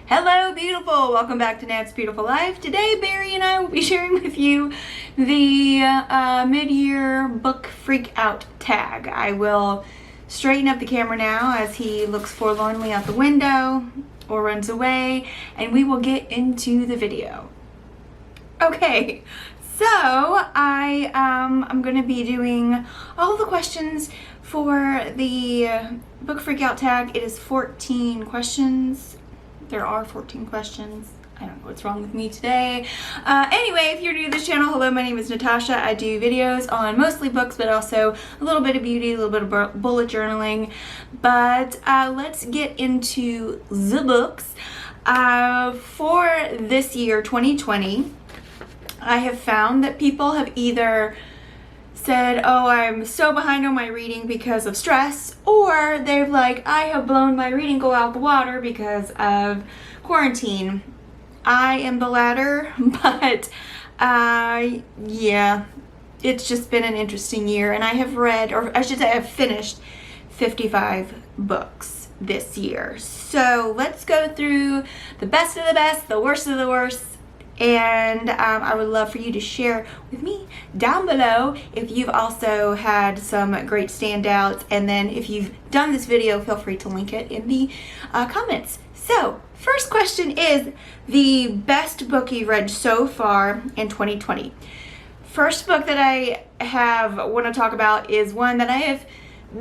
Hello, beautiful! Welcome back to Nat's Beautiful Life. Today, Barry and I will be sharing with you the mid-year book Freakout tag. I will straighten up the camera now as he looks forlornly out the window or runs away, and we will get into the video. Okay, so I'm going to be doing all the questions for the book Freakout tag. It is 14 questions. There are 14 questions. I don't know what's wrong with me today. Anyway, if you're new to this channel, hello, my name is Natasha. I do videos on mostly books, but also a little bit of beauty, a little bit of bullet journaling. But let's get into the books. For this year, 2020, I have found that people have either said, oh, I'm so behind on my reading because of stress, or they've like, I have blown my reading goal out the water because of quarantine. I am the latter, but yeah, it's just been an interesting year, and I have read, or I should say I've finished 55 books this year. So let's go through the best of the best, the worst of the worst, and I would love for you to share with me down below if you've also had some great standouts, and then if you've done this video, feel free to link it in the comments. So first question is the best book you've read so far in 2020. First book that I want to talk about is one that I have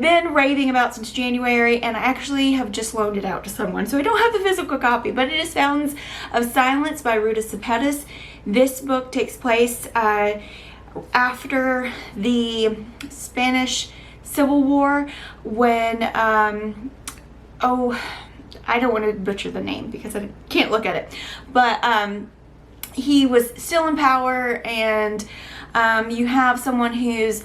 been raving about since January, and I actually have just loaned it out to someone, so I don't have the physical copy, but it is Sounds of Silence by Ruta Sepetys. This book takes place after the Spanish Civil War when oh, I don't want to butcher the name because I can't look at it, but he was still in power, and you have someone who's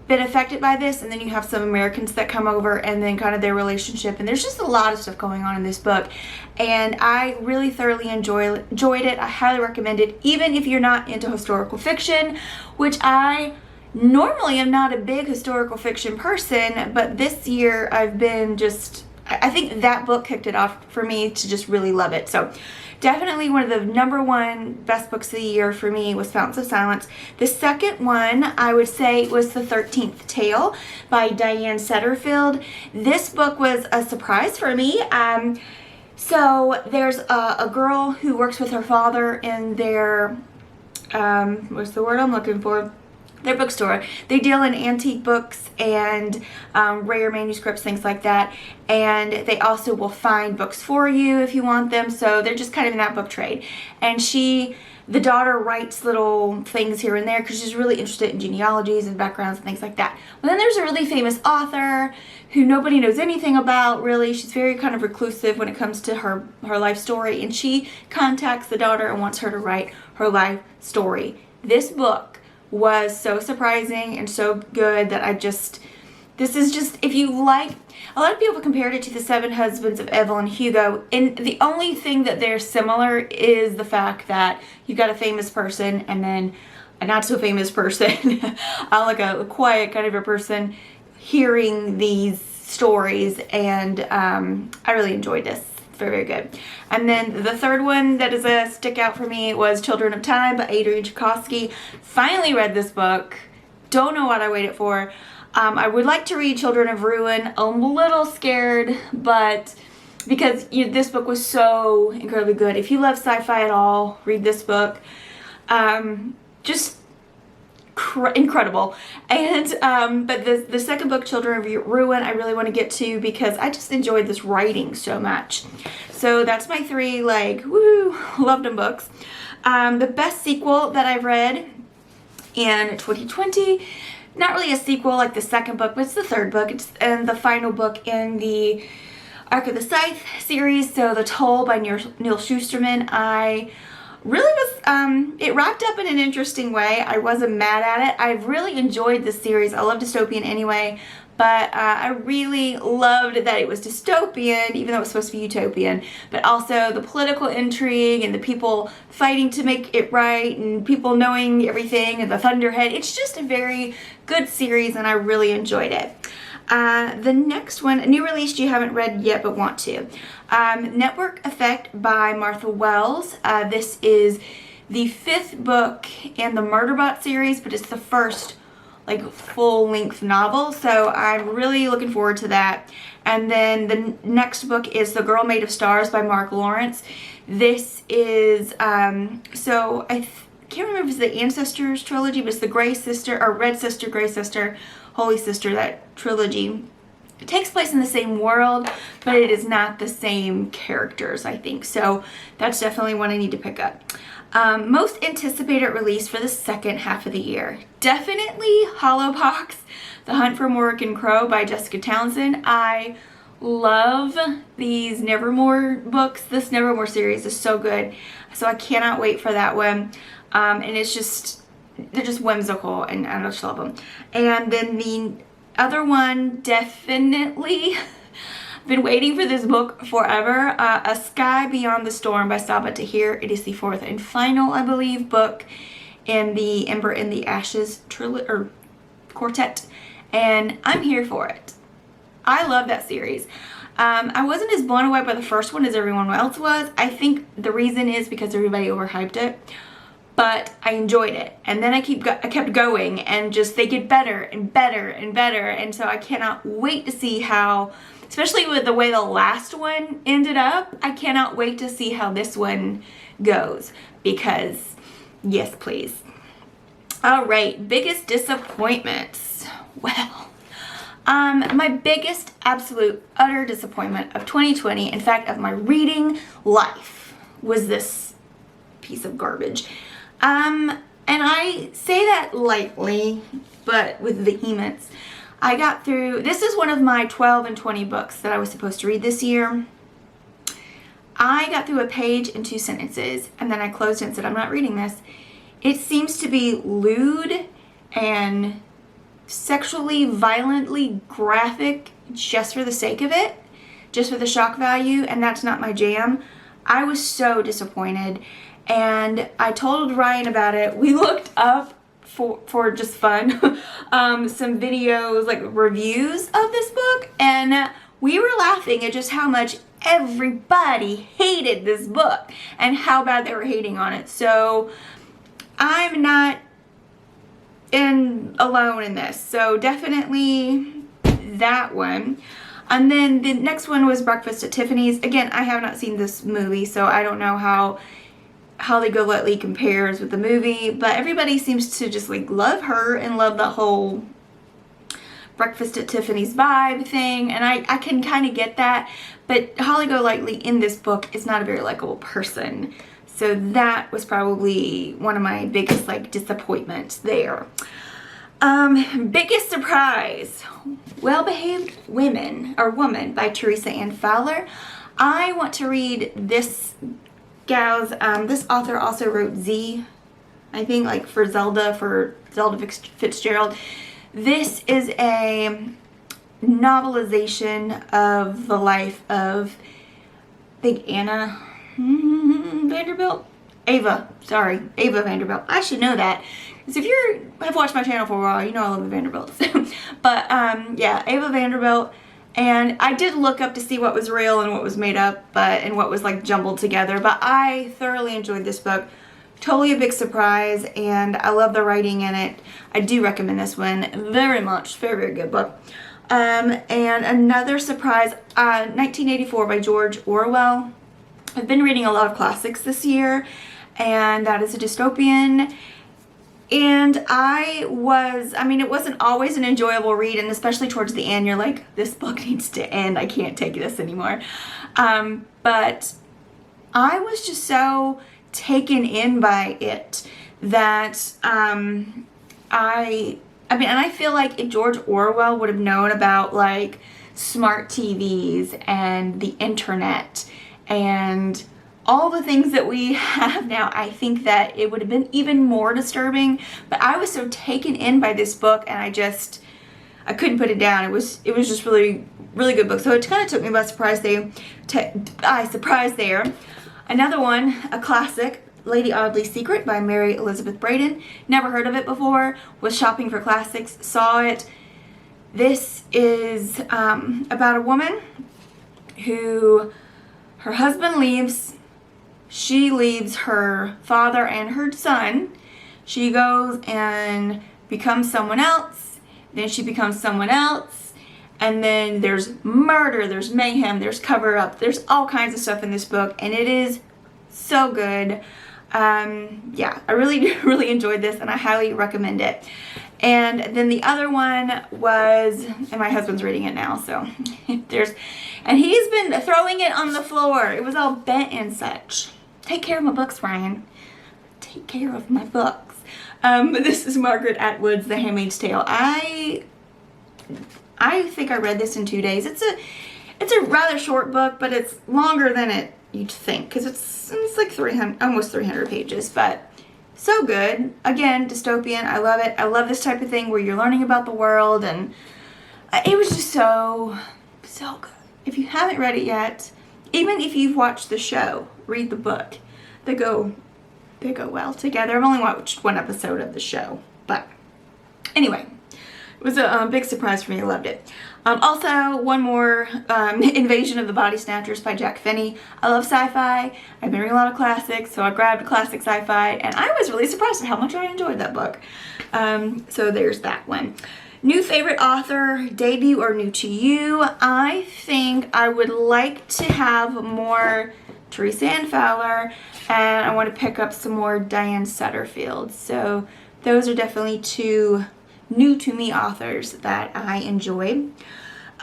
been affected by this, and then you have some Americans that come over, and then kind of their relationship, and there's just a lot of stuff going on in this book, and I really thoroughly enjoyed it. I highly recommend it, even if you're not into historical fiction, which I normally am not a big historical fiction person, but this year I've been just, I think that book kicked it off for me to just really love it. So definitely one of the #1 best books of the year for me was Fountains of Silence. The second one I would say was The 13th Tale by Diane Setterfield. This book was a surprise for me. So there's a girl who works with her father in their, what's the word I'm looking for? Their bookstore. They deal in antique books and rare manuscripts, things like that, and they also will find books for you if you want them, so they're just kind of in that book trade. And the daughter writes little things here and there because she's really interested in genealogies and backgrounds and things like that. But then there's a really famous author who nobody knows anything about, really. She's very kind of reclusive when it comes to her life story, and she contacts the daughter and wants her to write her life story. This book was so surprising and so good that this is just, if you like, a lot of people compared it to The Seven Husbands of Evelyn Hugo, and the only thing that they're similar is the fact that you've got a famous person and then a not so famous person, like a quiet kind of a person, hearing these stories, and I really enjoyed this. Very, very good. And then the third one that is a stick out for me was Children of Time by Adrian Tchaikovsky. Finally read this book. Don't know what I waited for. I would like to read Children of Ruin. I'm a little scared, but because this book was so incredibly good. If you love sci-fi at all, read this book. Just incredible. And but the second book, Children of Ruin, I really want to get to because I just enjoyed this writing so much. So that's my 3 like woo, loved them books. The best sequel that I've read in 2020, not really a sequel like the second book, but it's the third book. It's and the final book in the Arc of the Scythe series, so The Toll by Neil Shusterman. I really was, it wrapped up in an interesting way. I wasn't mad at it. I really enjoyed this series. I love dystopian anyway, but I really loved that it was dystopian, even though it was supposed to be utopian, but also the political intrigue and the people fighting to make it right and people knowing everything and the Thunderhead. It's just a very good series, and I really enjoyed it. The next one, a new release you haven't read yet but want to. Network Effect by Martha Wells. This is the 5th book in the Murderbot series, but it's the first like full-length novel, so I'm really looking forward to that. And then the next book is The Girl Made of Stars by Mark Lawrence. This is, so I can't remember if it's the Ancestors trilogy, but it's the Grey Sister, or Red Sister, Grey Sister, Holy Sister, that trilogy. It takes place in the same world, but it is not the same characters, I think. So that's definitely one I need to pick up. Most anticipated release for the second half of the year. Definitely Hollowpox, The Hunt for Morrigan Crow by Jessica Townsend. I love these Nevermore books. This Nevermore series is so good. So I cannot wait for that one. And it's just, they're just whimsical and I just love them. And then the other one, definitely, been waiting for this book forever. A Sky Beyond the Storm by Sabaa Tahir. It is the 4th and final, I believe, book in the Ember in the Ashes quartet. And I'm here for it. I love that series. I wasn't as blown away by the first one as everyone else was. I think the reason is because everybody overhyped it. But I enjoyed it, and then I kept going, and just they get better and better and better, and so I cannot wait to see how, especially with the way the last one ended up, I cannot wait to see how this one goes, because yes, please. All right, biggest disappointments. Well, my biggest absolute utter disappointment of 2020, in fact of my reading life, was this piece of garbage. And I say that lightly, but with vehemence. I got through, this is one of my 12 and 20 books that I was supposed to read this year. I got through a page in 2 sentences, and then I closed it and said, I'm not reading this. It seems to be lewd and sexually violently graphic just for the sake of it, just for the shock value, and that's not my jam. I was so disappointed. And I told Ryan about it. We looked up for just fun some videos, like reviews of this book, and we were laughing at just how much everybody hated this book and how bad they were hating on it. So I'm not alone in this. So definitely that one. And then the next one was Breakfast at Tiffany's. Again, I have not seen this movie, so I don't know how Holly Golightly compares with the movie, but everybody seems to just like love her and love the whole Breakfast at Tiffany's vibe thing, and I can kind of get that, but Holly Golightly in this book is not a very likable person, so that was probably one of my biggest like disappointments there. Biggest surprise, Well-Behaved Women by Teresa Ann Fowler. I want to read this gal's, this author also wrote Z, I think, like for Zelda Fitzgerald. This is a novelization of the life of Big Anna Vanderbilt? Ava Vanderbilt. I should know that, because if you have watched my channel for a while, you know I love the Vanderbilts. But yeah, Ava Vanderbilt. And I did look up to see what was real and what was made up, and what was like jumbled together. But I thoroughly enjoyed this book. Totally a big surprise, and I love the writing in it. I do recommend this one very much. Very, very good book. And another surprise, 1984 by George Orwell. I've been reading a lot of classics this year, and that is a dystopian. And it wasn't always an enjoyable read, and especially towards the end, you're like, this book needs to end. I can't take this anymore. But I was just so taken in by it that, and I feel like if George Orwell would have known about like smart TVs and the internet and all the things that we have now, I think that it would have been even more disturbing. But I was so taken in by this book, and I couldn't put it down. It was just really, really good book. So it kind of took me by surprise there. Another one, a classic, Lady Audley's Secret by Mary Elizabeth Braden. Never heard of it before. Was shopping for classics, saw it. This is about a woman who her husband leaves. She leaves her father and her son. She goes and becomes someone else. Then she becomes someone else. And then there's murder, there's mayhem, there's cover-up. There's all kinds of stuff in this book. And it is so good. Yeah, I really enjoyed this and I highly recommend it. And then the other one was, and my husband's reading it now, so and he's been throwing it on the floor. It was all bent and such. Take care of my books, Ryan. Take care of my books. This is Margaret Atwood's The Handmaid's Tale. I think I read this in 2 days. It's a rather short book, but it's longer than you'd think, because it's like 300, almost 300 pages, but so good. Again, dystopian. I love it. I love this type of thing where you're learning about the world, and it was just so good. If you haven't read it yet, even if you've watched the show, read the book. They go well together. I've only watched one episode of the show, but anyway, it was a big surprise for me. I loved it. Also, one more, Invasion of the Body Snatchers by Jack Finney. I love sci-fi. I've been reading a lot of classics, so I grabbed a classic sci-fi, and I was really surprised at how much I enjoyed that book. So there's that one. New favorite author, debut or new to you. I think I would like to have more Teresa Ann Fowler, and I want to pick up some more Diane Sutterfield. So those are definitely two new to me authors that I enjoy.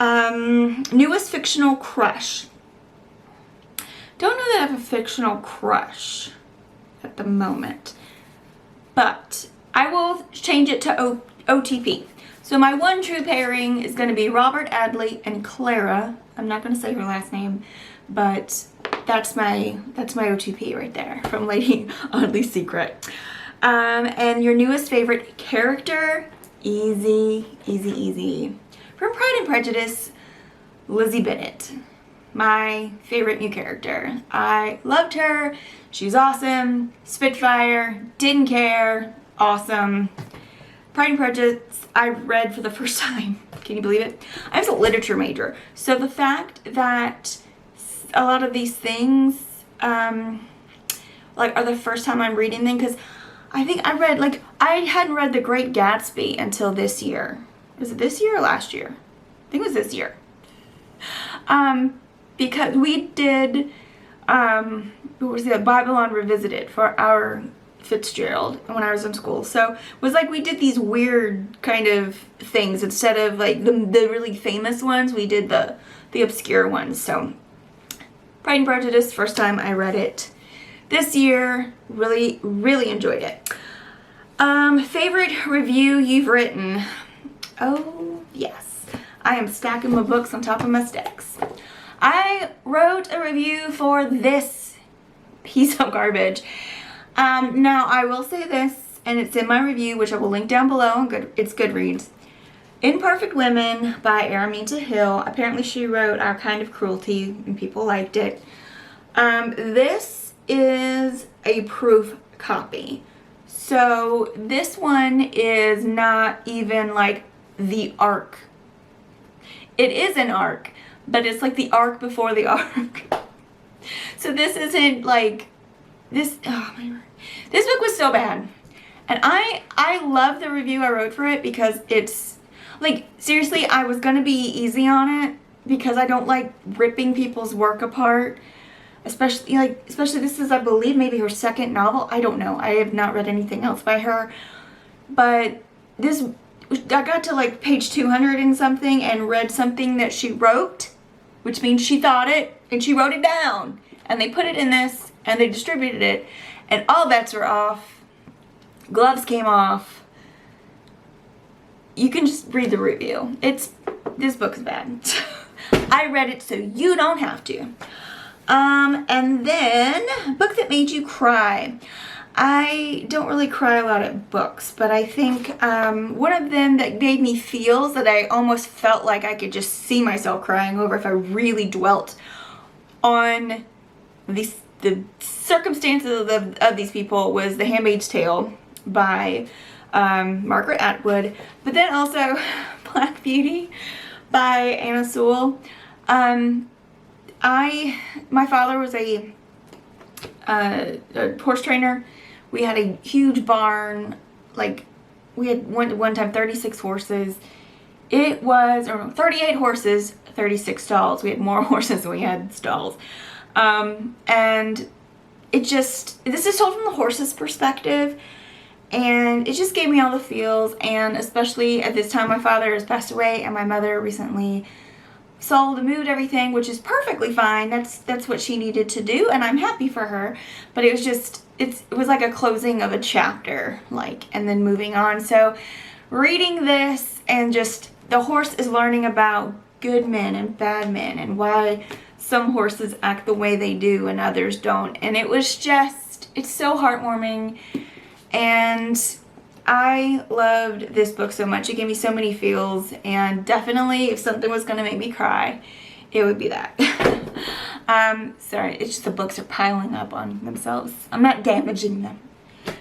Newest fictional crush. Don't know that I have a fictional crush at the moment, but I will change it to OTP. So my one true pairing is going to be Robert Adley and Clara. I'm not going to say her last name, but that's my OTP right there from Lady Audley's Secret. And your newest favorite character? Easy. From Pride and Prejudice, Lizzie Bennet. My favorite new character. I loved her. She's awesome. Spitfire. Didn't care. Awesome. Pride and Prejudice, I read for the first time. Can you believe it? I was a literature major. So the fact that a lot of these things like are the first time I'm reading them, because I think I read, like, I hadn't read The Great Gatsby until this year. Was it this year or last year? I think it was this year. Because we did, what was it, Babylon Revisited for our Fitzgerald when I was in school. So it was like we did these weird kind of things. Instead of like the really famous ones, we did the obscure ones. So Pride and Prejudice, first time I read it this year, really enjoyed it. Favorite review you've written? Oh yes, I am stacking my books on top of my stacks. I wrote a review for this piece of garbage. Now I will say this, and it's in my review, which I will link down below. It's Goodreads. Imperfect Women by Araminta Hill. Apparently she wrote Our Kind of Cruelty, and people liked it. This is a proof copy. So this one is not even like the arc. It is an arc, but it's like the arc before the arc. So this isn't like this. Oh my word. This book was so bad, and I love the review I wrote for it, because it's like, seriously, I was gonna be easy on it because I don't like ripping people's work apart. Especially this is, I believe, maybe her second novel. I don't know. I have not read anything else by her. But this, I got to like page 200 and something and read something that she wrote, which means she thought it and she wrote it down. And they put it in this and they distributed it, and all bets are off. Gloves came off. You can just read the review. This book is bad. I read it so you don't have to. And then, book that made you cry. I don't really cry a lot at books, but I think one of them that made me feel that I almost felt like I could just see myself crying over if I really dwelt on the circumstances of these people was The Handmaid's Tale by Margaret Atwood. But then also Black Beauty by Anna Sewell. My father was a horse trainer. We had a huge barn. Like, we had one time 36 horses. It was 38 horses, 36 stalls. We had more horses than we had stalls. And this is told from the horse's perspective, and it just gave me all the feels. And especially at this time, my father has passed away and my mother recently sold and moved everything, which is perfectly fine. That's what she needed to do, and I'm happy for her. But it was just, it was like a closing of a chapter, like, and then moving on. So reading this, and just the horse is learning about good men and bad men, and why some horses act the way they do and others don't. And it was just, it's so heartwarming, and I loved this book so much. It gave me so many feels, and definitely if something was going to make me cry, it would be that. Sorry, it's just the books are piling up on themselves. I'm not damaging them.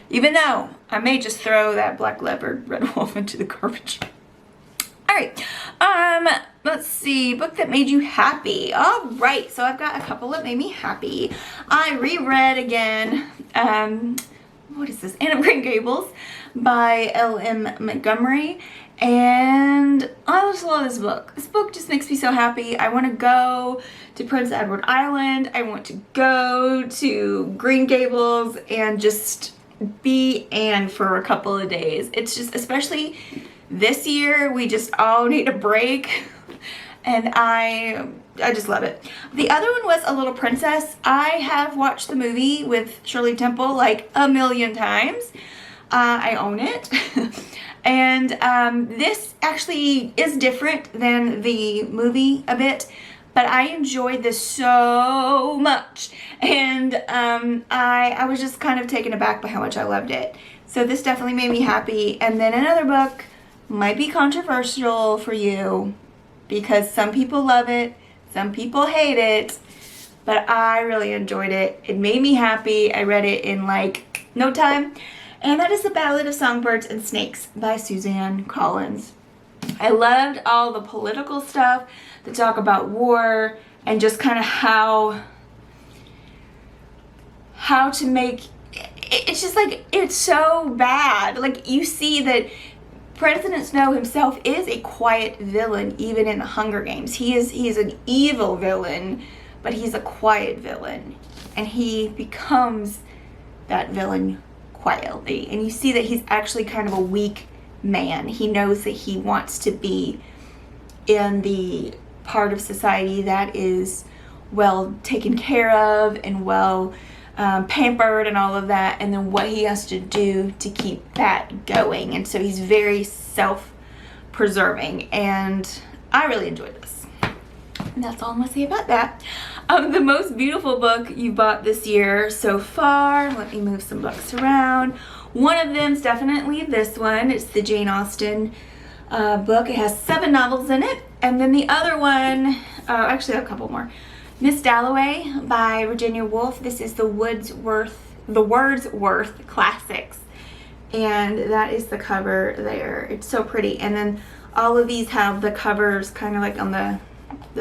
Even though I may just throw that Black Leopard Red Wolf into the garbage. Alright, let's see, book that made you happy. Alright, so I've got a couple that made me happy. I reread again, what is this? Anne of Green Gables by L.M. Montgomery, and I just love this book. This book just makes me so happy. I want to go to Prince Edward Island. I want to go to Green Gables and just be Anne for a couple of days. It's just, especially this year, we just all need a break, and I just love it. The other one was A Little Princess. I have watched the movie with Shirley Temple like a million times. I own it. And this actually is different than the movie a bit, but I enjoyed this so much. And I was just kind of taken aback by how much I loved it. So this definitely made me happy. And then another book might be controversial for you, because some people love it, some people hate it, but I really enjoyed it. It made me happy. I read it in like no time. And that is The Ballad of Songbirds and Snakes by Suzanne Collins. I loved all the political stuff, the talk about war, and just kind of how to make, it's just like, it's so bad. Like, you see that President Snow himself is a quiet villain, even in the Hunger Games. He is an evil villain, but he's a quiet villain. And he becomes that villain quietly. And you see that he's actually kind of a weak man. He knows that he wants to be in the part of society that is well taken care of and well pampered and all of that, and then what he has to do to keep that going. And so he's very self-preserving, and I really enjoyed this. And that's all I'm going to say about that. The most beautiful book you bought this year so far, let me move some books around. One of them is definitely this one. It's the Jane Austen book. It has 7 novels in it. And then the other one, actually a couple more. Miss Dalloway by Virginia Woolf. This is the Wordsworth Classics. And that is the cover there. It's so pretty. And then all of these have the covers kind of like on the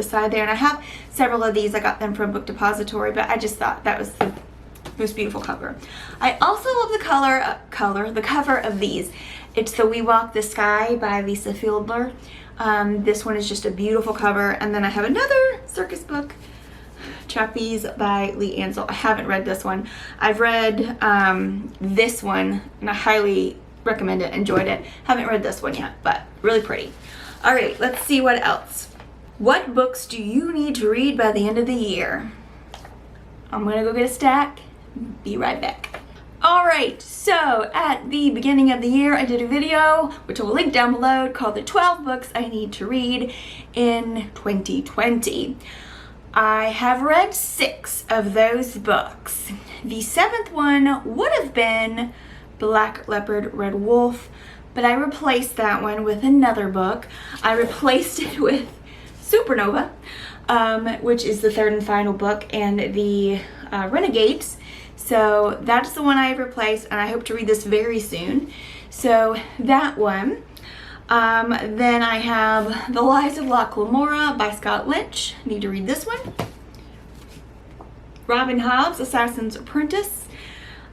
side there. And I have several of these. I got them from Book Depository, but I just thought that was the most beautiful cover. I also love the cover of these. It's the We Walk the Sky by Lisa Fieldler. This one is just a beautiful cover. And then I have another Circus book, Trapeze by Lee Ansell. I haven't read this one. I've read this one, and I highly recommend it, enjoyed it. Haven't read this one yet, but really pretty. All right, let's see what else. What books do you need to read by the end of the year? I'm gonna go get a stack. Be right back. All right, so at the beginning of the year, I did a video, which I will link down below, called The 12 Books I Need to Read in 2020. I have read 6 of those books. The 7th one would have been Black Leopard Red Wolf, but I replaced that one with another book. I replaced it with Supernova, which is the 3rd and final book, and the Renegades. So that's the one I've replaced, and I hope to read this very soon. So that one. Then I have The Lives of Locke Lamora by Scott Lynch. Need to read this one. Robin Hobb's Assassin's Apprentice.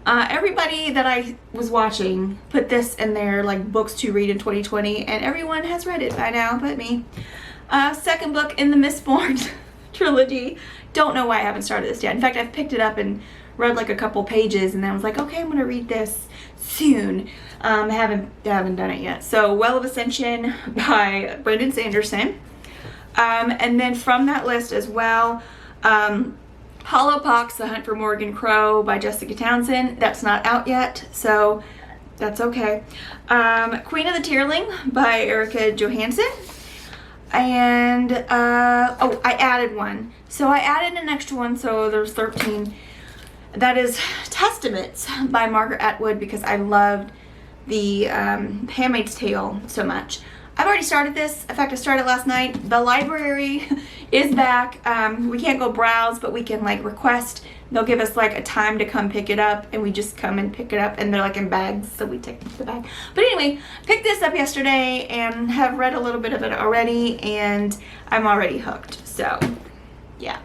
Everybody that I was watching put this in their like books to read in 2020, and everyone has read it by now but me. Second book in the Mistborn trilogy. Don't know why I haven't started this yet. In fact, I've picked it up and read like a couple pages, and then I was like, okay, I'm gonna read this soon. I haven't done it yet. So Well of Ascension by Brandon Sanderson. And then from that list as well, Hollow Pox, The Hunt for Morgan Crow by Jessica Townsend. That's not out yet, so that's okay. Queen of the Tearling by Erica Johansson. And, oh, I added one. So I added an extra one, so there's 13. That is Testaments by Margaret Atwood, because I loved the Handmaid's Tale so much. I've already started this. In fact, I started last night. The library is back. We can't go browse, but we can like request. They'll give us like a time to come pick it up, and we just come and pick it up, and they're like in bags, so we take the bag. But anyway, picked this up yesterday and have read a little bit of it already, and I'm already hooked. So yeah.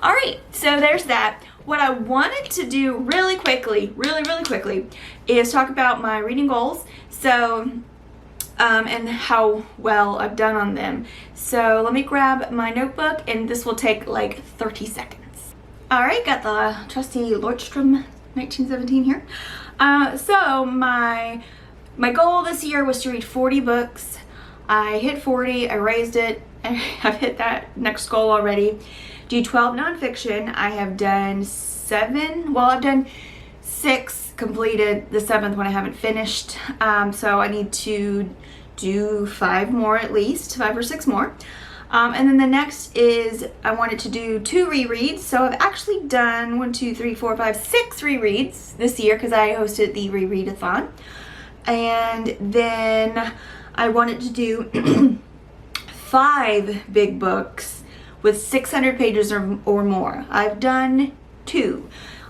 All right, so there's that. What I wanted to do really quickly, really quickly, is talk about my reading goals. So and how well I've done on them. So let me grab my notebook, and this will take like 30 seconds. All right, got the trusty Lordstrom 1917 here. So my goal this year was to read 40 books. I hit 40, I raised it, and I've hit that next goal already. Do 12 nonfiction. I have done 7. Well, I've done 6, completed the 7th one I haven't finished. So I need to do 5 more at least, 5 or 6 more. And then the next is I wanted to do 2 rereads. So I've actually done 1, 2, 3, 4, 5, 6 rereads this year, because I hosted the rereadathon. And then I wanted to do 5 big books with 600 pages or more. I've done 2.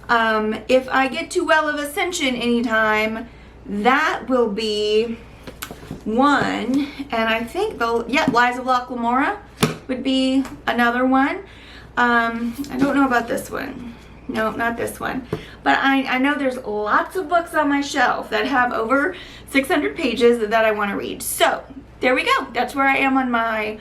If I get to Well of Ascension anytime, that will be 1. And I think Lives of Locke Lamora would be another one. I don't know about this one. No, not this one. But I know there's lots of books on my shelf that have over 600 pages that I want to read. So there we go. That's where I am on my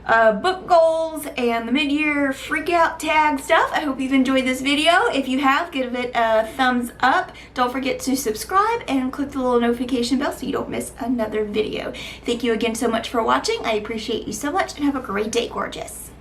book goals and the mid-year Freakout tag stuff. I hope you've enjoyed this video. If you have, give it a thumbs up. Don't forget to subscribe and click the little notification bell so you don't miss another video. Thank you again so much for watching. I appreciate you so much, and have a great day, gorgeous.